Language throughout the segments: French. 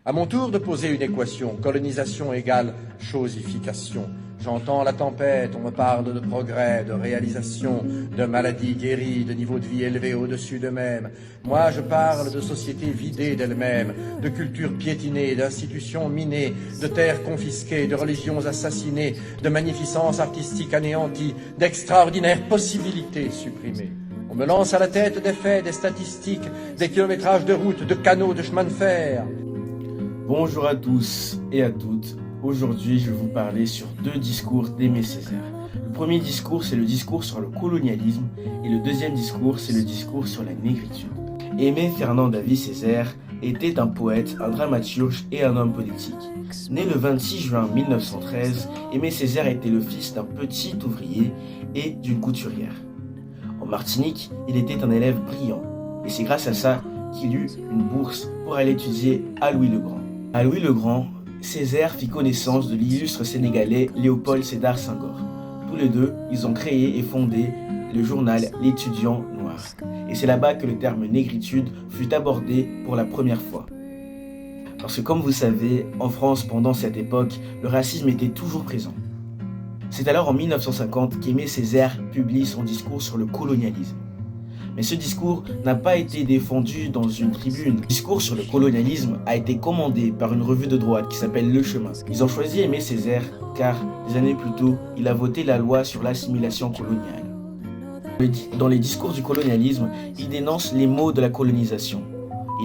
À mon tour de poser une équation, colonisation égale chosification. J'entends la tempête, on me parle de progrès, de réalisation, de maladies guéries, de niveau de vie élevé au-dessus d'eux-mêmes. Moi, je parle de sociétés vidées d'elles-mêmes, de cultures piétinées, d'institutions minées, de terres confisquées, de religions assassinées, de magnificence artistique anéantie, d'extraordinaires possibilités supprimées. On me lance à la tête des faits, des statistiques, des kilométrages de routes, de canaux, de chemins de fer. Bonjour à tous et à toutes. Aujourd'hui, je vais vous parler sur deux discours d'Aimé Césaire. Le premier discours, c'est le discours sur le colonialisme et le deuxième discours, c'est le discours sur la négritude. Aimé Fernand David Césaire était un poète, un dramaturge et un homme politique. Né le 26 juin 1913, Aimé Césaire était le fils d'un petit ouvrier et d'une couturière. En Martinique, il était un élève brillant et c'est grâce à ça qu'il eut une bourse pour aller étudier à Louis-le-Grand. À Louis-le-Grand, Césaire fit connaissance de l'illustre Sénégalais Léopold Sédar Senghor. Tous les deux, ils ont créé et fondé le journal L'Étudiant Noir. Et c'est là-bas que le terme négritude fut abordé pour la première fois. Parce que comme vous savez, en France, pendant cette époque, le racisme était toujours présent. C'est alors en 1950 qu'Aimé Césaire publie son discours sur le colonialisme. Mais ce discours n'a pas été défendu dans une tribune. Le discours sur le colonialisme a été commandé par une revue de droite qui s'appelle Le Chemin. Ils ont choisi Aimé Césaire car, des années plus tôt, il a voté la loi sur l'assimilation coloniale. Dans les discours du colonialisme, il dénonce les maux de la colonisation.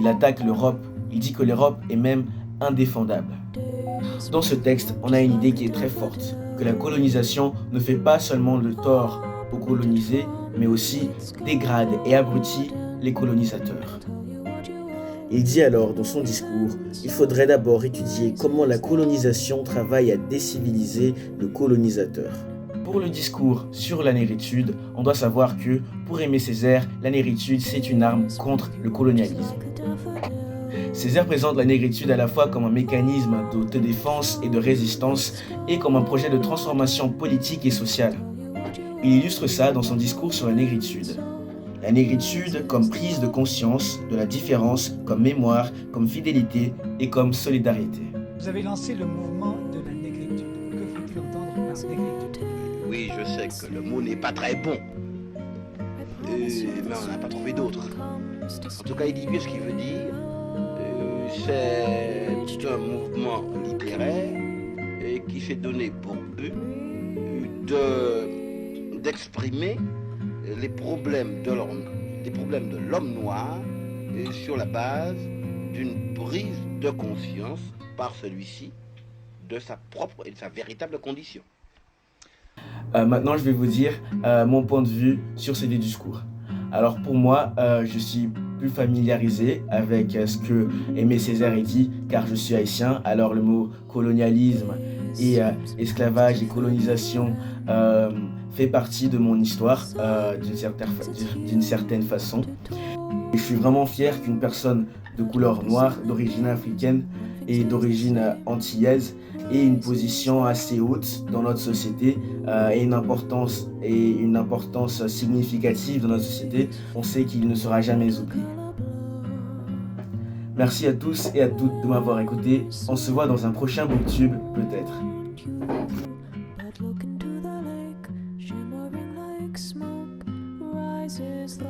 Il attaque l'Europe, il dit que l'Europe est même indéfendable. Dans ce texte, on a une idée qui est très forte, que la colonisation ne fait pas seulement le tort aux colonisés, mais aussi dégrade et abrutit les colonisateurs. Il dit alors dans son discours, il faudrait d'abord étudier comment la colonisation travaille à déciviliser le colonisateur. Pour le discours sur la négritude, on doit savoir que, pour Aimé Césaire, la négritude c'est une arme contre le colonialisme. Césaire présente la négritude à la fois comme un mécanisme d'autodéfense et de résistance et comme un projet de transformation politique et sociale. Il illustre ça dans son discours sur la négritude. La négritude comme prise de conscience de la différence, comme mémoire, comme fidélité et comme solidarité. Vous avez lancé le mouvement de la négritude. Que faut-il entendre par négritude? Oui, je sais que le mot n'est pas très bon. Mais on n'a pas trouvé d'autre. En tout cas, il dit bien ce qu'il veut dire. C'est un mouvement littéraire qui s'est donné pour but d'exprimer les problèmes de l'homme noir sur la base d'une prise de conscience par celui-ci de sa propre et de sa véritable condition. Maintenant, je vais vous dire mon point de vue sur ces deux discours. Alors pour moi, je suis plus familiarisé avec ce que Aimé Césaire a dit, car je suis haïtien. Alors le mot colonialisme et esclavage et colonisation fait partie de mon histoire d'une certaine façon. Et je suis vraiment fier qu'une personne de couleur noire, d'origine africaine et d'origine antillaise ait une position assez haute dans notre société et une importance significative dans notre société. On sait qu'il ne sera jamais oublié. Merci à tous et à toutes de m'avoir écouté. On se voit dans un prochain BookTube peut-être. But look into the lake, shimmering like smoke, rises the